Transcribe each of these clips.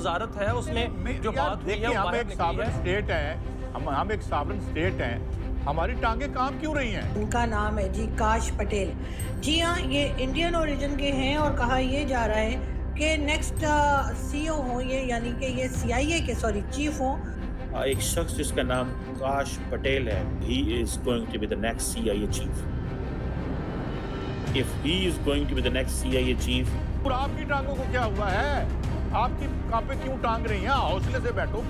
वजारत है उसमें जो बात हुई है देखिए, वो हम बाहर एक निकली सॉवरेन है। स्टेट हैं, हम एक सॉवरेन स्टेट हैं, हमारी टांगे काम क्यों रही हैं? उनका नाम है जी काश पटेल। जी हाँ, ये इंडियन ओरिजिन के हैं और कहा यह जा रहा है कि नेक्स्ट सीईओ हो ये, यानी कि ये सीआईए के चीफ हो। एक शख्स जिसका नाम काश पटेल है, he is going to be the next CIA chief. If he is going to be the next CIA chief. और आपकी टांगों को क्या हुआ है? आपकी कांपे क्यों टांग रही हैं? हौसले से बैठो,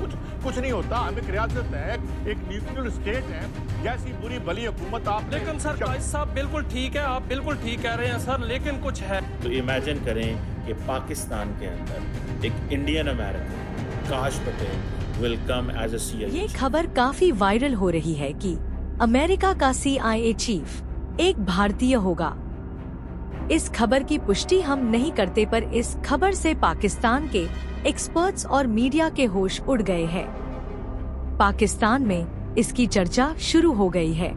कुछ नहीं होता। हम एक रियासत है, एक न्यूट्रल स्टेट है, जैसी बुरी भली हुकूमत आप। लेकिन सर काश साहब बिल्कुल ठीक है, आप बिल्कुल ठीक कह रहे हैं सर, लेकिन कुछ है। तो इमेजिन करें कि पाकिस्तान के अंदर एक Indian American Kash Patel will come as a CIA. ये खबर काफी वायरल हो रही है कि अमेरिका का सीआईए चीफ एक भारतीय होगा। इस खबर की पुष्टि हम नहीं करते, पर इस खबर से पाकिस्तान के एक्सपर्ट्स और मीडिया के होश उड़ गए हैं। पाकिस्तान में इसकी चर्चा शुरू हो गई है।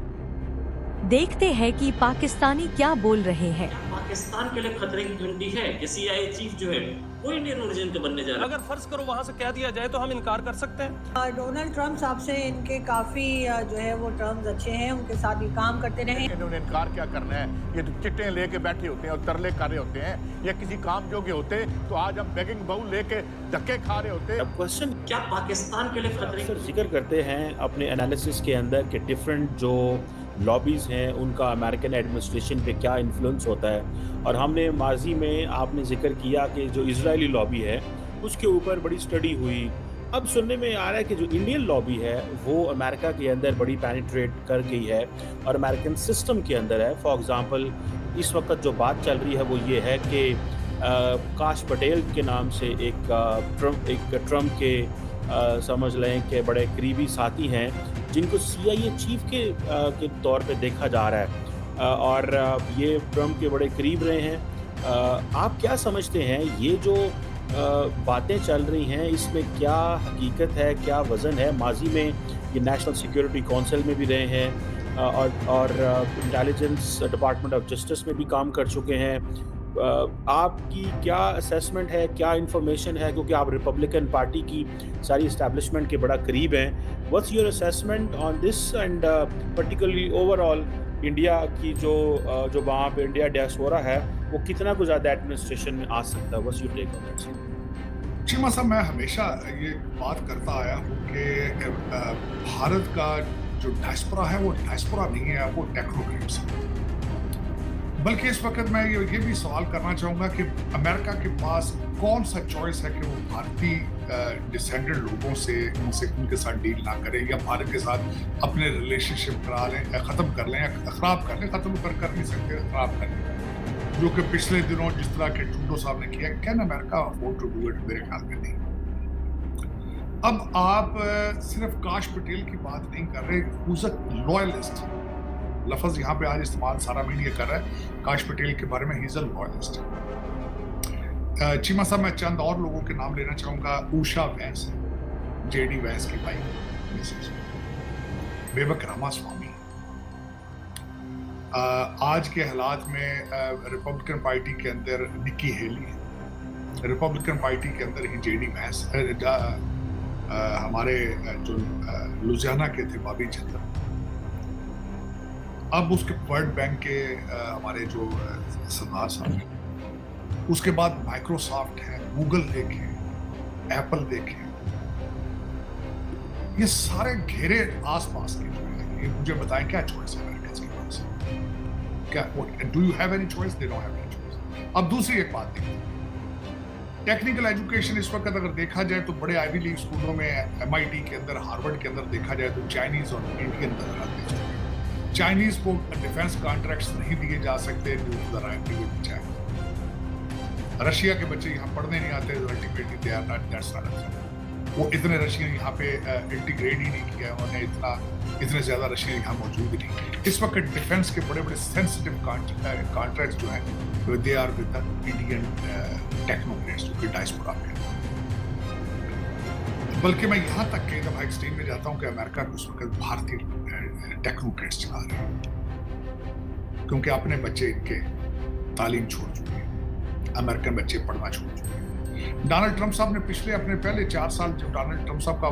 देखते हैं कि पाकिस्तानी क्या बोल रहे हैं। पाकिस्तान के लिए खतरे की घंटी है कि सीआईए चीफ जो है वो इंडियन ओरिजिन के बनने जा रहा है। अगर फर्ज करो वहाँ से कह दिया जाए तो हम इनकार कर सकते हैं। डोनाल्ड ट्रंप साहब से इनके काफी जो है वो टर्म्स अच्छे हैं, उनके साथ ये काम करते रहे। इन्होंने इनकार क्या करना है? ये तो चिट्टे लेके बैठे होते हैं और तरले कर रहे होते हैं। ये किसी काम जोगे होते तो आज हम बेगिंग बाउल लेके धक्के खा रहे होते। अब क्वेश्चन क्या पाकिस्तान के लिए खतरे अक्सर जिक्र करते हैं अपने एनालिसिस के अंदर कि डिफरेंट जो लॉबीज़ हैं उनका अमेरिकन एडमिनिस्ट्रेशन पे क्या इन्फ्लुएंस होता है। और हमने माजी में आपने जिक्र किया कि जो इजरायली लॉबी है उसके ऊपर बड़ी स्टडी हुई। अब सुनने में आ रहा है कि जो इंडियन लॉबी है वो अमेरिका के अंदर बड़ी पेनिट्रेट कर गई है और अमेरिकन सिस्टम के अंदर है। फॉर एग्ज़ाम्पल इस वक्त जो बात चल रही है वो ये है कि काश पटेल के नाम से एक ट्रम्प के समझ लें कि बड़े करीबी साथी हैं जिनको सीआईए चीफ के तौर पे देखा जा रहा है और ये ट्रम्प के बड़े करीब रहे हैं। आप क्या समझते हैं ये जो बातें चल रही हैं इसमें क्या हकीकत है, क्या वज़न है? माजी में ये नेशनल सिक्योरिटी काउंसिल में भी रहे हैं और इंटेलिजेंस डिपार्टमेंट ऑफ जस्टिस में भी काम कर चुके हैं। आपकी क्या असेसमेंट है, क्या इन्फॉर्मेशन है, क्योंकि आप रिपब्लिकन पार्टी की सारी इस्टेब्लिशमेंट के बड़ा करीब हैं। What's your assessment on this and particularly overall India की जो वहाँ पे इंडिया डियास्पोरा है वो कितना कुछ ज़्यादा एडमिनिस्ट्रेशन में आ सकता है? What's your take on that? Cheema साहब, मैं हमेशा ये बात करता आया हूँ कि भारत का जो डायस्पोरा है वो डायस्पोरा नहीं है, वो टेक्नोक्रेट्स है। बल्कि इस वक्त मैं ये भी सवाल करना चाहूँगा कि अमेरिका के पास कौन सा चॉइस है कि वो भारतीय डिसेंडेंट लोगों से उनके साथ डील ना करें या भारत के साथ अपने रिलेशनशिप करा लें या ख़त्म कर लें या ख़राब कर लें। ख़त्म कर नहीं सकते, ख़राब कर लें, जो कि पिछले दिनों जिस तरह के ट्रूडो साहब ने किया। Can America afford to do it? मेरे ख्याल में नहीं। अब आप सिर्फ काश पटेल की बात नहीं कर रहे, हुज अ लॉयलिस्ट लफ्ज़ यहाँ पे आज इस्तेमाल सारा मीडिया कर रहा है काश पटेल के बारे में। He is a loyalist. Cheema साहब, मैं चंद और लोगों के नाम लेना चाहूँगा। उषा वैस, जेडी वैस की भाई, बेबक रामास्वामी। आज के हालात में रिपब्लिकन पार्टी के अंदर निक्की हेली है, रिपब्लिकन पार्टी के अंदर ही जेडी वैस, हमारे जो लुधियाना के थे बॉबी जंदर, अब उसके वर्ल्ड बैंक के हमारे जो सरदार साहब, उसके बाद माइक्रोसॉफ्ट है, गूगल देखें, एप्पल देखें, ये सारे घेरे आसपास के जो है। ये मुझे बताएं क्या चॉइस है अमेरिका के पास? क्या do you have any choice? They don't have any choice. अब दूसरी एक बात देखिए, टेक्निकल एजुकेशन इस वक्त अगर देखा जाए तो बड़े आईवी लीग स्कूलों में, एमआईटी के अंदर, हार्वर्ड के अंदर देखा जाए तो चाइनीज और इंडियन नजर आते हैं। चाइनीज को डिफेंस कॉन्ट्रैक्ट्स नहीं दिए जा सकते, रशिया के बच्चे यहाँ पढ़ने नहीं आते, ultimately they are not that's not. वो इतने रशियन यहाँ पे इंटीग्रेट ही नहीं किया उन्होंने, इतने ज्यादा रशियन यहाँ मौजूद ही नहीं। इस वक्त डिफेंस के बड़े बड़े सेंसिटिव कॉन्ट्रैक्ट्स जो हैं they are with the Indian technocrats जो कि डायस्पोरा में। बल्कि मैं यहाँ तक कई दफा एक्सट्रीम में जाता हूँ कि अमेरिका को उस वक्त भारतीय टेक्नोक्रेट्स चला रहे हैं, क्योंकि अपने बच्चे इनके तालीम छोड़ चुके हैं, अमेरिकन बच्चे पढ़ना छोड़ चुके हैं। डोनाल्ड ट्रंप साहब ने पिछले अपने पहले 4 साल जो डोनाल्ड ट्रंप साहब का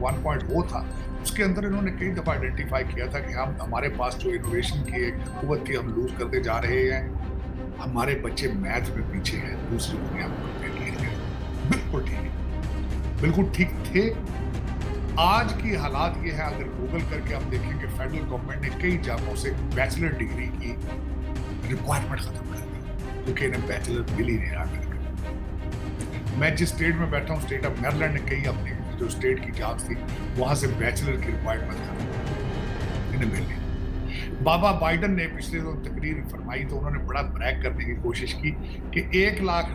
1.0 था, उसके अंदर इन्होंने कई दफा आइडेंटिफाई किया था कि हम हमारे पास जो इनोवेशन की एक कुव्वत थी हम लूज करते जा रहे हैं, हमारे बच्चे मैथ में पीछे हैं दूसरी दुनिया में कंपेयर किए गए। बिल्कुल ठीक है, बिल्कुल ठीक थे। आज की हालात ये है, अगर गूगल करके आप देखेंगे फेडरल गवर्नमेंट ने कई जगहों से बैचलर डिग्री की रिक्वायरमेंट खत्म कर दी क्योंकि इन्हें बैचलर मिल ही नहीं रहा। मैं जिस स्टेट में बैठा हूँ, स्टेट ऑफ मैरीलैंड ने कई अपनी जो स्टेट की जॉब थी वहां से बैचलर की रिक्वायरमेंट कर इन्हें मिल गई। बाबा बाइडन ने पिछले दो तकरीर फरमाई तो उन्होंने बड़ा ब्रैक करने की कोशिश की कि 1 लाख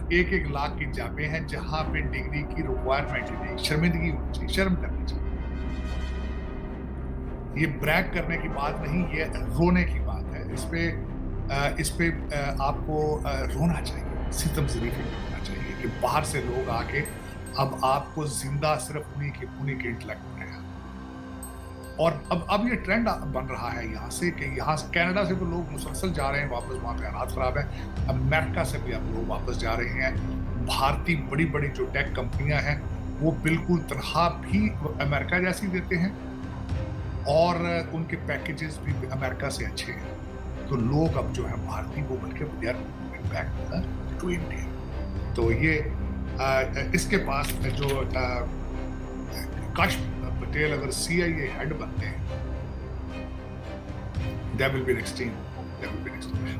की जॉबें हैं जहां पे डिग्री की रिक्वायरमेंट ही नहीं। शर्मिंदगी होनी चाहिए, शर्म करनी चाहिए। ये ब्रैक करने की बात नहीं, ये रोने की बात है। इस पे आपको रोना चाहिए, सितम ज़रीफ़ी करना चाहिए कि बाहर से लोग आके अब आपको जिंदा सिर्फ उन्हीं के इंटेलेक्ट में है। और अब ये ट्रेंड बन रहा है यहाँ से कि यहाँ से कनाडा से तो लोग मुसलसल जा रहे हैं वापस, वहाँ पे हालात ख़राब है। अमेरिका से भी अब लोग वापस जा रहे हैं। भारतीय बड़ी बड़ी जो टेक कंपनियाँ हैं वो बिल्कुल तनख्वाह भी अमेरिका जैसी देते हैं और उनके पैकेजेस भी अमेरिका से अच्छे हैं। तो लोग अब जो है भारतीय वो बल्कि बैक टू इंडिया। तो ये इसके पास जो काश पटेल अगर CIA हेड बनते हैं, that will be an extreme।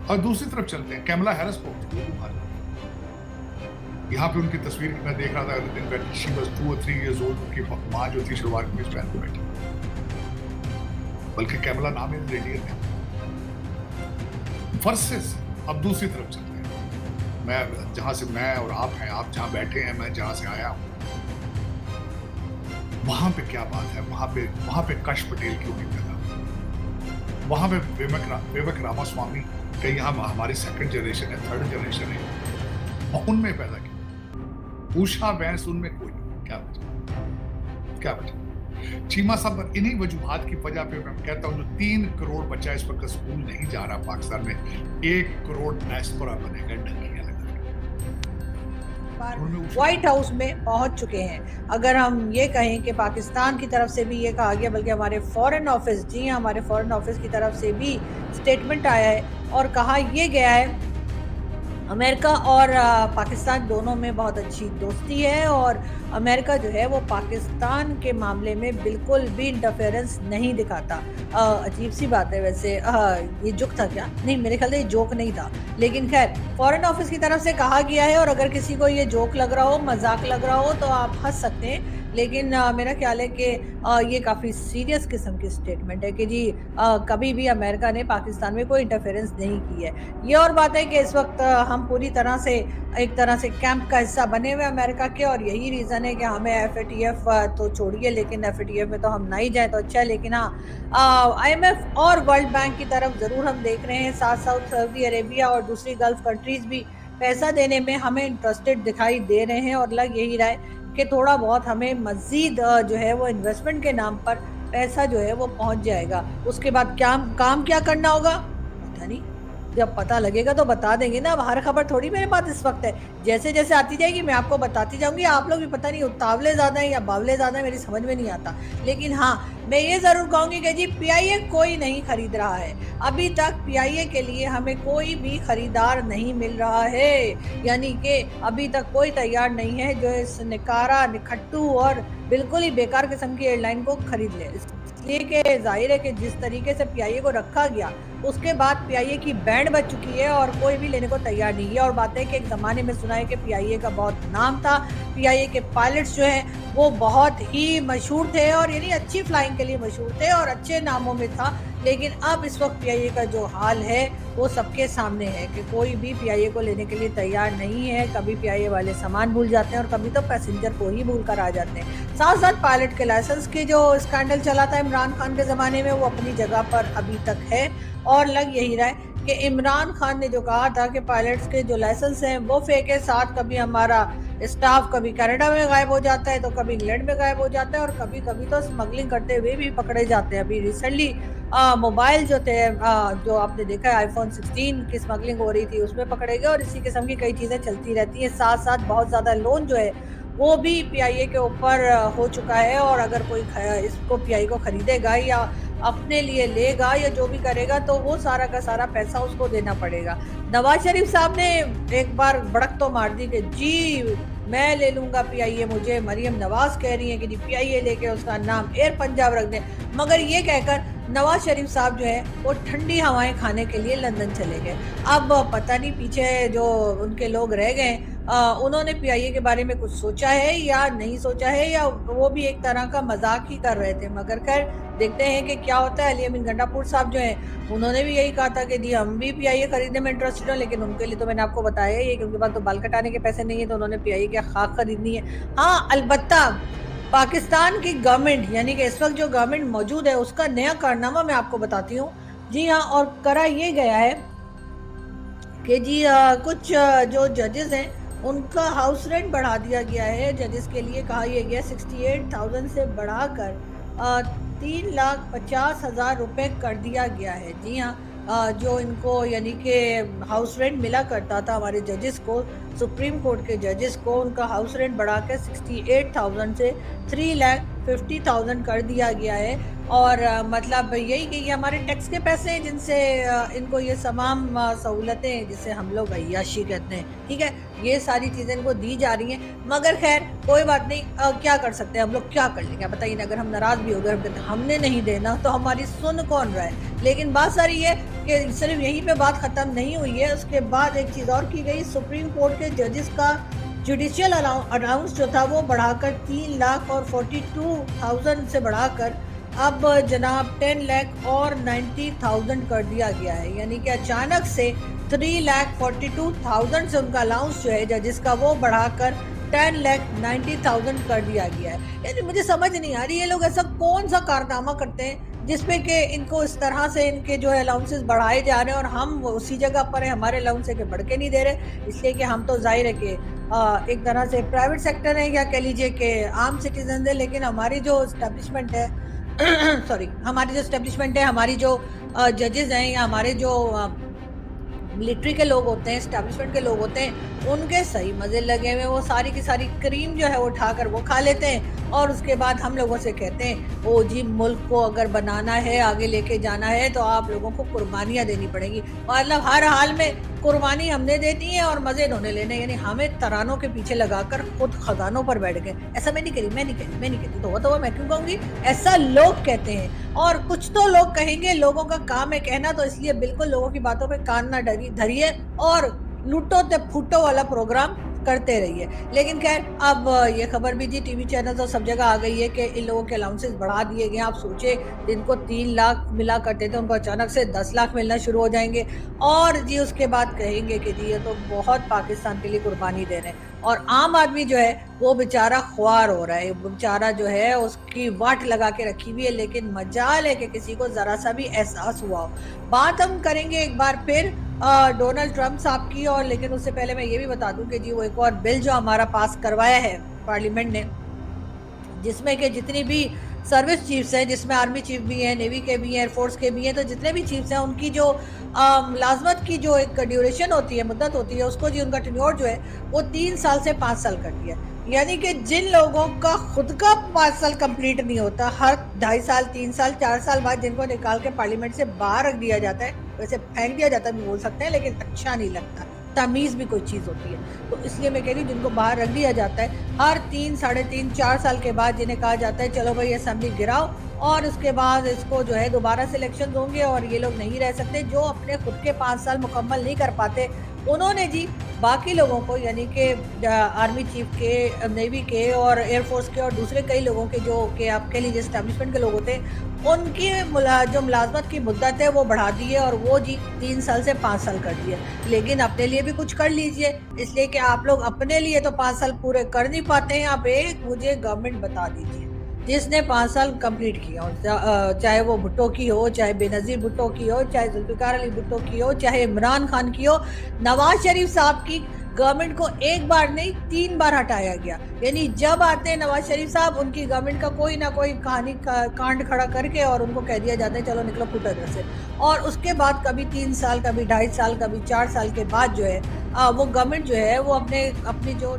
और दूसरी तरफ चलते हैं, कैमला हैरिस को यहाँ पे उनकी तस्वीर मैं देख रहा था, she was 2 or 3 years old। उनकी माँ जो थी शुरुआत में इस पे बैठी, बल्कि कैमला नाम है रेडियर है। वर्सेस अब दूसरी तरफ चलते हैं, मैं जहां से मैं और आप हैं, आप जहां बैठे हैं, मैं जहां से आया हूं, वहां पे क्या बात है। वहां पे काश पटेल क्यों नहीं पैदा, वहां पे विवेक रामास्वामी कहीं यहाँ हमारी 2nd जनरेशन है, 3rd जनरेशन है, और उनमें पैदा किया। उषा बैस उनमें कोई नहीं, क्या वजह। चीमा साहब, इन्हीं वजूहात की वजह पे मैं कहता हूँ जो 3 करोड़ बच्चा इस वक्त स्कूल नहीं जा रहा पाकिस्तान में, 1 करोड़ डायस्पोरा बनेगा डंकियां लगा। व्हाइट हाउस में पहुंच चुके हैं। अगर हम ये कहें कि पाकिस्तान की तरफ से भी ये कहा गया, बल्कि हमारे फॉरेन ऑफिस, जी हाँ, हमारे फॉरेन ऑफिस की तरफ से भी स्टेटमेंट आया है और कहा यह गया है अमेरिका और पाकिस्तान दोनों में बहुत अच्छी दोस्ती है और अमेरिका जो है वो पाकिस्तान के मामले में बिल्कुल भी इंटरफेरेंस नहीं दिखाता। अजीब सी बात है वैसे, ये जोक था क्या? नहीं, मेरे ख्याल से ये जोक नहीं था, लेकिन खैर फॉरेन ऑफिस की तरफ से कहा गया है। और अगर किसी को ये जोक लग रहा हो, मजाक लग रहा हो, तो आप हंस सकते हैं, लेकिन मेरा ख्याल है कि ये काफ़ी सीरियस किस्म की स्टेटमेंट है कि जी कभी भी अमेरिका ने पाकिस्तान में कोई इंटरफेरेंस नहीं की है। ये और बात है कि इस वक्त हम पूरी तरह से एक तरह से कैंप का हिस्सा बने हुए अमेरिका के, और यही रीज़न है कि हमें FATF तो छोड़िए, लेकिन FATF में तो हम ना ही जाए तो अच्छा है। लेकिन हाँ, IMF और वर्ल्ड बैंक की तरफ ज़रूर हम देख रहे हैं, साथ साथ सऊदी अरेबिया और दूसरी गल्फ कंट्रीज़ भी पैसा देने में हमें इंटरेस्टेड दिखाई दे रहे हैं, और लग यही रहा है कि थोड़ा बहुत हमें मज़ीद जो है वो इन्वेस्टमेंट के नाम पर पैसा जो है वो पहुंच जाएगा। उसके बाद काम क्या करना होगा पता नहीं, जब पता लगेगा तो बता देंगे ना। अब हर खबर थोड़ी मेरे पास इस वक्त है, जैसे जैसे आती जाएगी मैं आपको बताती जाऊंगी। आप लोग भी पता नहीं उतावले ज़्यादा हैं या बावले ज़्यादा हैं, मेरी समझ में नहीं आता। लेकिन हाँ, मैं ये ज़रूर कहूँगी कि जी PIA कोई नहीं खरीद रहा है। अभी तक PIA के लिए हमें कोई भी खरीदार नहीं मिल रहा है, यानी कि अभी तक कोई तैयार नहीं है जो इस निकारा, निखट्टू और बिल्कुल ही बेकार किस्म की एयरलाइन को खरीद ले। इसलिए कि जाहिर है कि जिस तरीके से PIA को रखा गया, उसके बाद PIA की बैंड बच चुकी है और कोई भी लेने को तैयार नहीं है। और बात है कि एक ज़माने में सुना है कि PIA का बहुत नाम था, PIA के पायलट्स जो हैं वो बहुत ही मशहूर थे, और यानी अच्छी फ्लाइंग के लिए मशहूर थे और अच्छे नामों में था। लेकिन अब इस वक्त PIA का जो हाल है वो सबके सामने है कि कोई भी PIA को लेने के लिए तैयार नहीं है। कभी PIA वाले सामान भूल जाते हैं और कभी तो पैसेंजर को ही भूल कर आ जाते हैं। साथ साथ पायलट के लाइसेंस के जो स्कैंडल चला था इमरान खान के ज़माने में, वो अपनी जगह पर अभी तक है। और लग यही रहा है कि इमरान खान ने जो कहा था कि पायलट्स के जो लाइसेंस हैं वो फेक है, साथ कभी हमारा स्टाफ कभी कनाडा में गायब हो जाता है तो कभी इंग्लैंड में गायब हो जाता है और कभी कभी तो स्मगलिंग करते हुए भी पकड़े जाते हैं। अभी रिसेंटली मोबाइल जो थे जो आपने देखा है आईफोन 16 की स्मगलिंग हो रही थी उसमें पकड़े गए और इसी किस्म की कई चीज़ें चलती रहती हैं। साथ साथ बहुत ज़्यादा लोन जो है वो भी पीआईए के ऊपर हो चुका है और अगर कोई इसको पीआईए को खरीदेगा या अपने लिए लेगा या जो भी करेगा तो वो सारा का सारा पैसा उसको देना पड़ेगा। नवाज शरीफ साहब ने एक बार भड़क तो मार दी कि जी मैं ले लूंगा पीआईए, मुझे मरियम नवाज कह रही है कि पीआईए लेके उसका नाम एयर पंजाब रख दें, मगर ये कहकर नवाज शरीफ साहब जो है वो ठंडी हवाएं खाने के लिए लंदन चले गए। अब पता नहीं पीछे जो उनके लोग रह गए उन्होंने पीआईए के बारे में कुछ सोचा है या नहीं सोचा है या वो भी एक तरह का मजाक ही कर रहे थे, मगर खैर देखते हैं कि क्या होता है। अली अमीन गंडापुर साहब जो हैं उन्होंने भी यही कहा था कि जी हम भी पीआईए खरीदने में इंटरेस्टेड हैं, लेकिन उनके लिए तो मैंने आपको बताया ही है कि उनके पास तो बाल कटाने के पैसे नहीं है तो उन्होंने पीआईए की खाक खरीदनी है। हाँ, अलबत्ता पाकिस्तान की गवर्नमेंट यानी कि इस वक्त जो गवर्नमेंट मौजूद है उसका नया कारनामा मैं आपको बताती हूँ। जी हाँ, और करा ये गया है कि जी कुछ जो जजेस हैं उनका हाउस रेंट बढ़ा दिया गया है। जजेस के लिए कहा यह गया 68,000 से बढ़ाकर 3,50,000 रुपये कर दिया गया है। जी हाँ, जो इनको यानी कि हाउस रेंट मिला करता था हमारे जजेस को, सुप्रीम कोर्ट के जजेस को, उनका हाउस रेंट बढ़ा के 68,000 से 3,50,000 कर दिया गया है। और मतलब यही कि ये हमारे टैक्स के पैसे हैं जिनसे इनको ये तमाम सहूलतें जिसे हम लोग अय्याशी कहते हैं, ठीक है, ये सारी चीज़ें इनको दी जा रही हैं। मगर खैर कोई बात नहीं, क्या कर सकते हैं हम लोग, क्या कर लेंगे बताइए ना। अगर हम नाराज़ भी हो गए, हम कहते हमने नहीं देना तो हमारी सुन कौन रहा है। लेकिन बात सारी है कि सिर्फ यहीं पे बात ख़त्म नहीं हुई है, उसके बाद एक चीज़ और की गई। सुप्रीम कोर्ट के जजेस का जुडिशियल अलाउंस जो था वो बढ़ाकर 3,42,000 से बढ़ाकर अब जनाब 10,90,000 कर दिया गया है। यानी कि अचानक से 3,42,000 से उनका अलाउंस जो है जजेस का वो बढ़ाकर 10,90,000 कर दिया गया है। यानी मुझे समझ नहीं आ रही ये लोग ऐसा कौन सा कारनामा करते हैं जिसपे कि इनको इस तरह से इनके जो है अलाउंसेस बढ़ाए जा रहे हैं और हम उसी जगह पर है, हमारे अलाउंस है कि बढ़ के नहीं दे रहे। इसलिए कि हम तो जाहिर है कि एक तरह से प्राइवेट सेक्टर है या कह लीजिए कि आम सिटीजन है, लेकिन हमारी जो इस्टेब्लिशमेंट है सॉरी हमारी जो इस्टेब्लिशमेंट है, हमारी जो जजेस हैं या हमारे जो मिलिट्री के लोग होते हैं, इस्टेब्लिशमेंट के लोग होते हैं, उनके सही मज़े लगे हुए, वो सारी की सारी क्रीम जो है वो उठाकर वो खा लेते हैं और उसके बाद हम लोगों से कहते हैं ओ जी मुल्क को अगर बनाना है, आगे लेके जाना है तो आप लोगों को कुर्बानियाँ देनी पड़ेंगी। मतलब हर हाल में कुर्बानी हमने देनी है और मज़े इन्होंने लेने, यानी हमें तरानों के पीछे लगाकर खुद खजानों पर बैठ गए। ऐसा मैं नहीं करी, मैं नहीं कहती तो मैं क्यों कहूँगी, ऐसा लोग कहते हैं। और कुछ तो लोग कहेंगे, लोगों का काम है कहना, तो इसलिए बिल्कुल लोगों की बातों पे कान ना धरिए और लूटो ते फूटो वाला प्रोग्राम करते रहिए। लेकिन खैर अब ये खबर भी जी टीवी चैनल और सब जगह आ गई है कि इन लोगों के अलाउंसेस बढ़ा दिए गए। आप सोचे जिनको 3 लाख मिला करते थे उनको अचानक से 10 लाख मिलना शुरू हो जाएंगे और जी उसके बाद कहेंगे कि जी ये तो बहुत पाकिस्तान के लिए कुर्बानी दे रहे हैं। और आम आदमी जो है वो बेचारा ख्वार हो रहा है, बेचारा जो है उसकी वाट लगा के रखी हुई है, लेकिन मजाल है कि किसी को ज़रा सा भी एहसास हुआ हो। बात हम करेंगे एक बार फिर डोनाल्ड ट्रंप साहब की, और लेकिन उससे पहले मैं ये भी बता दूं कि जी वो एक और बिल जो हमारा पास करवाया है पार्लियामेंट ने, जिसमें कि जितनी भी सर्विस चीफ्स हैं, जिसमें आर्मी चीफ भी हैं, नेवी के भी हैं, एयरफोर्स के भी हैं, तो जितने भी चीफ्स हैं उनकी जो मुलाजमत की जो एक ड्यूरेशन होती है, मुद्दत होती है, उसको जी उनका टेन्योर जो है वो 3 साल से 5 साल कर दिया। यानी कि जिन लोगों का खुद का 5 साल कंप्लीट नहीं होता, हर 2.5 साल 3 साल 4 साल बाद जिनको निकाल के पार्लियामेंट से बाहर रख दिया जाता है, वैसे फेंक दिया जाता है भी बोल सकते हैं, लेकिन अच्छा नहीं लगता, तमीज़ भी कोई चीज़ होती है। तो इसलिए मैं कह रही हूँ जिनको बाहर रख दिया जाता है, हर 3, 3.5, 4 साल के बाद जिन्हें कहा जाता है चलो भाई असेंबली गिराओ और उसके बाद इसको जो है दोबारा से इलेक्शन होंगे और ये लोग नहीं रह सकते, जो अपने खुद के 5 साल मुकम्मल नहीं कर पाते उन्होंने जी बाकी लोगों को, यानी कि आर्मी चीफ के, नेवी के और एयरफोर्स के और दूसरे कई लोगों के जो कि आप कह लीजिए एस्टेब्लिशमेंट के लोग होते हैं, उनकी जो मुलाजमत की मुद्दत है वो बढ़ा दी है और वो जी 3 साल से 5 साल कर दिए। लेकिन अपने लिए भी कुछ कर लीजिए, इसलिए कि आप लोग अपने लिए तो 5 साल पूरे कर नहीं पाते हैं। आप एक मुझे गवर्नमेंट बता दीजिए जिसने 5 साल कंप्लीट किया हो, चाहे वो भुट्टो की हो, चाहे बेनज़ीर भुट्टो की हो, चाहे जुल्फ़िकार अली भुट्टो की हो, चाहे इमरान खान की हो, नवाज शरीफ साहब की गवर्नमेंट को एक बार नहीं 3 बार हटाया गया। यानी जब आते हैं नवाज शरीफ साहब, उनकी गवर्नमेंट का कोई ना कोई कांड खड़ा करके और उनको कह दिया जाता है चलो निकलो फुट इधर से। और उसके बाद कभी 3 साल, कभी 2.5 साल, कभी 4 साल के बाद जो है वो गवर्नमेंट जो है वो अपनी जो